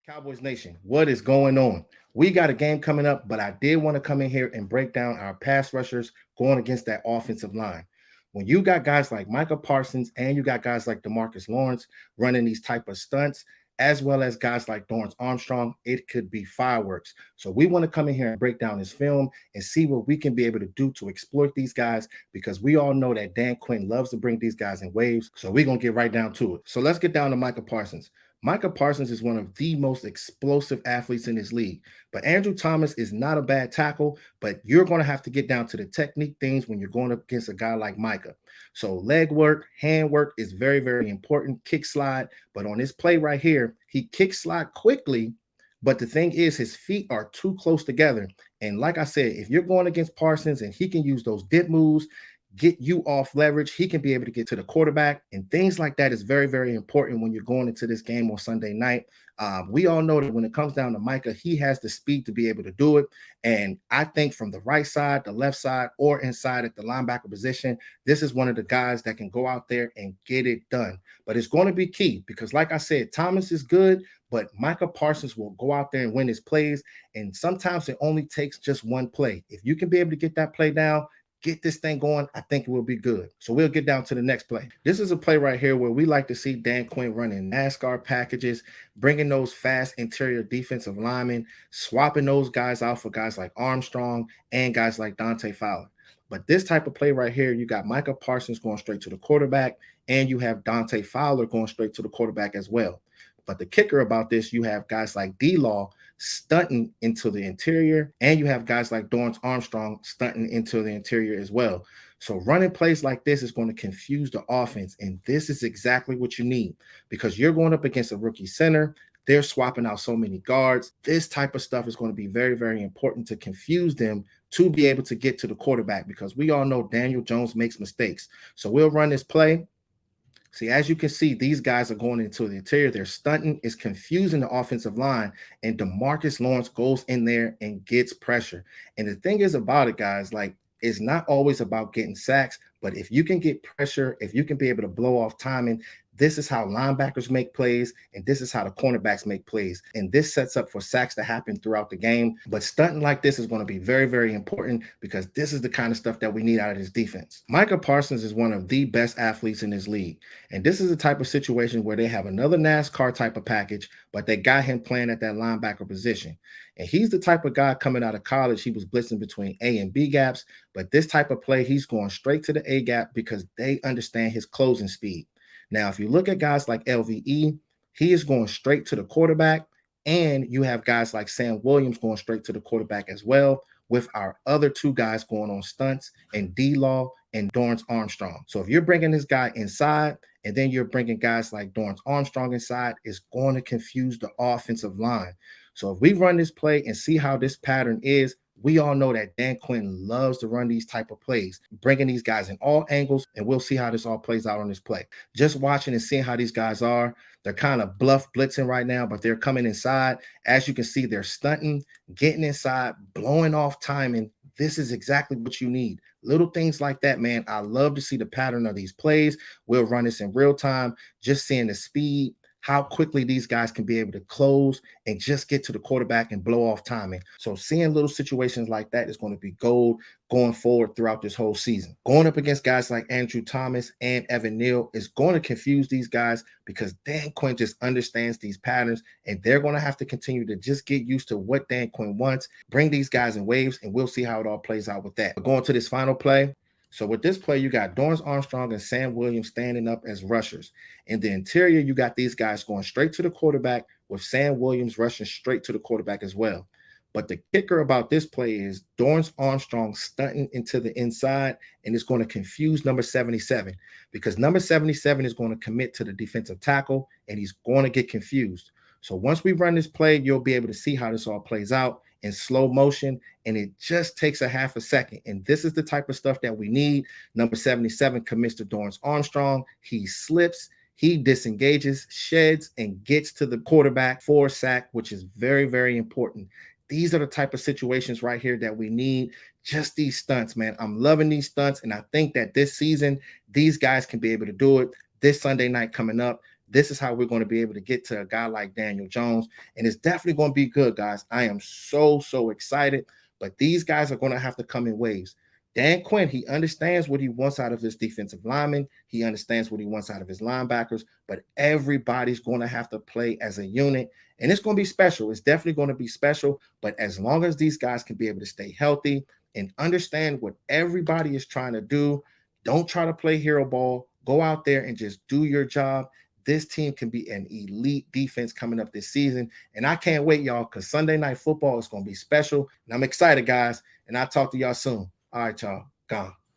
Cowboys Nation, what is going on? We got a game coming up, but I did want to come in here and break down our pass rushers going against that offensive line. When you got guys like Micah Parsons and you got guys like Demarcus Lawrence running these type of stunts, as well as guys like Dorrance Armstrong, it could be fireworks. So we want to come in here and break down this film and see what we can be able to do to exploit these guys because we all know that Dan Quinn loves to bring these guys in waves. So we're going to get right down to it. So let's get down to Micah Parsons. Micah Parsons is one of the most explosive athletes in this league. But Andrew Thomas is not a bad tackle, but you're going to have to get down to the technique things when you're going up against a guy like Micah. So leg work, hand work is very, very important. Kick slide. But on this play right here, he kick slide quickly. But the thing is, his feet are too close together. And like I said, if you're going against Parsons and he can use those dip moves, get you off leverage, he can be able to get to the quarterback, and things like that is very, very important when you're going into this game on Sunday night. We all know that when it comes down to Micah, he has the speed to be able to do it. And I think from the right side, the left side, or inside at the linebacker position, this is one of the guys that can go out there and get it done. But it's going to be key because, like I said, Thomas is good, but Micah Parsons will go out there and win his plays. And sometimes it only takes just one play. If you can be able to get that play down, get this thing going, I think it will be good. So we'll get down to the next play. This is a play right here where we like to see Dan Quinn running NASCAR packages, bringing those fast interior defensive linemen, swapping those guys out for guys like Armstrong and guys like Dante Fowler. But this type of play right here, you got Micah Parsons going straight to the quarterback, and you have Dante Fowler going straight to the quarterback as well. But the kicker about this, you have guys like D-Law stunting into the interior, and you have guys like Dorrance Armstrong stunting into the interior as well. So running plays like this is going to confuse the offense, and this is exactly what you need because you're going up against a rookie center. They're swapping out so many guards. This type of stuff is going to be very, very important to confuse them to be able to get to the quarterback because we all know Daniel Jones makes mistakes. So we'll run this play. See, as you can see, these guys are going into the interior. They're stunting. It's confusing the offensive line. And DeMarcus Lawrence goes in there and gets pressure. And the thing is about it, guys, like it's not always about getting sacks, but if you can get pressure, if you can be able to blow off timing, this is how linebackers make plays, and this is how the cornerbacks make plays. And this sets up for sacks to happen throughout the game. But stunting like this is going to be very, very important because this is the kind of stuff that we need out of this defense. Micah Parsons is one of the best athletes in this league. And this is the type of situation where they have another NASCAR type of package, but they got him playing at that linebacker position. And he's the type of guy coming out of college, he was blitzing between A and B gaps. But this type of play, he's going straight to the A gap because they understand his closing speed. Now, if you look at guys like LVE, he is going straight to the quarterback, and you have guys like Sam Williams going straight to the quarterback as well, with our other two guys going on stunts and D-Law and Dorrance Armstrong. So if you're bringing this guy inside and then you're bringing guys like Dorrance Armstrong inside, it's going to confuse the offensive line. So if we run this play and see how this pattern is, we all know that Dan Quinn loves to run these type of plays, bringing these guys in all angles, and we'll see how this all plays out on this play. Just watching and seeing how these guys are, they're kind of bluff blitzing right now, but they're coming inside. As you can see, they're stunting, getting inside, blowing off timing. This is exactly what you need. Little things like that, man. I love to see the pattern of these plays. We'll run this in real time, just seeing the speed, how quickly these guys can be able to close and just get to the quarterback and blow off timing. So seeing little situations like that is going to be gold going forward throughout this whole season. Going up against guys like Andrew Thomas and Evan Neal is going to confuse these guys because Dan Quinn just understands these patterns, and they're going to have to continue to just get used to what Dan Quinn wants, bring these guys in waves, and we'll see how it all plays out with that. But going to this final play, so with this play, you got Dorrance Armstrong and Sam Williams standing up as rushers. In the interior, you got these guys going straight to the quarterback with Sam Williams rushing straight to the quarterback as well. But the kicker about this play is Dorrance Armstrong stunting into the inside, and it's going to confuse number 77 because number 77 is going to commit to the defensive tackle, and he's going to get confused. So once we run this play, you'll be able to see how this all plays out in slow motion, and it just takes a half a second. And this is the type of stuff that we need. Number 77 commits to Dorrance Armstrong. He slips, he disengages, sheds, and gets to the quarterback for a sack, which is very, very important. These are the type of situations right here that we need. Just these stunts, man. I'm loving these stunts, and I think that this season, these guys can be able to do it. This Sunday night coming up, This is how we're going to be able to get to a guy like Daniel Jones. And it's definitely going to be good, guys. I am so excited. But these guys are going to have to come in waves. Dan Quinn, he understands what he wants out of his defensive linemen. He understands what he wants out of his linebackers. But everybody's going to have to play as a unit. And it's going to be special. It's definitely going to be special. But as long as these guys can be able to stay healthy and understand what everybody is trying to do, don't try to play hero ball. Go out there and just do your job. This team can be an elite defense coming up this season. And I can't wait, y'all, because Sunday Night Football is going to be special. And I'm excited, guys. And I'll talk to y'all soon. All right, y'all. Gone.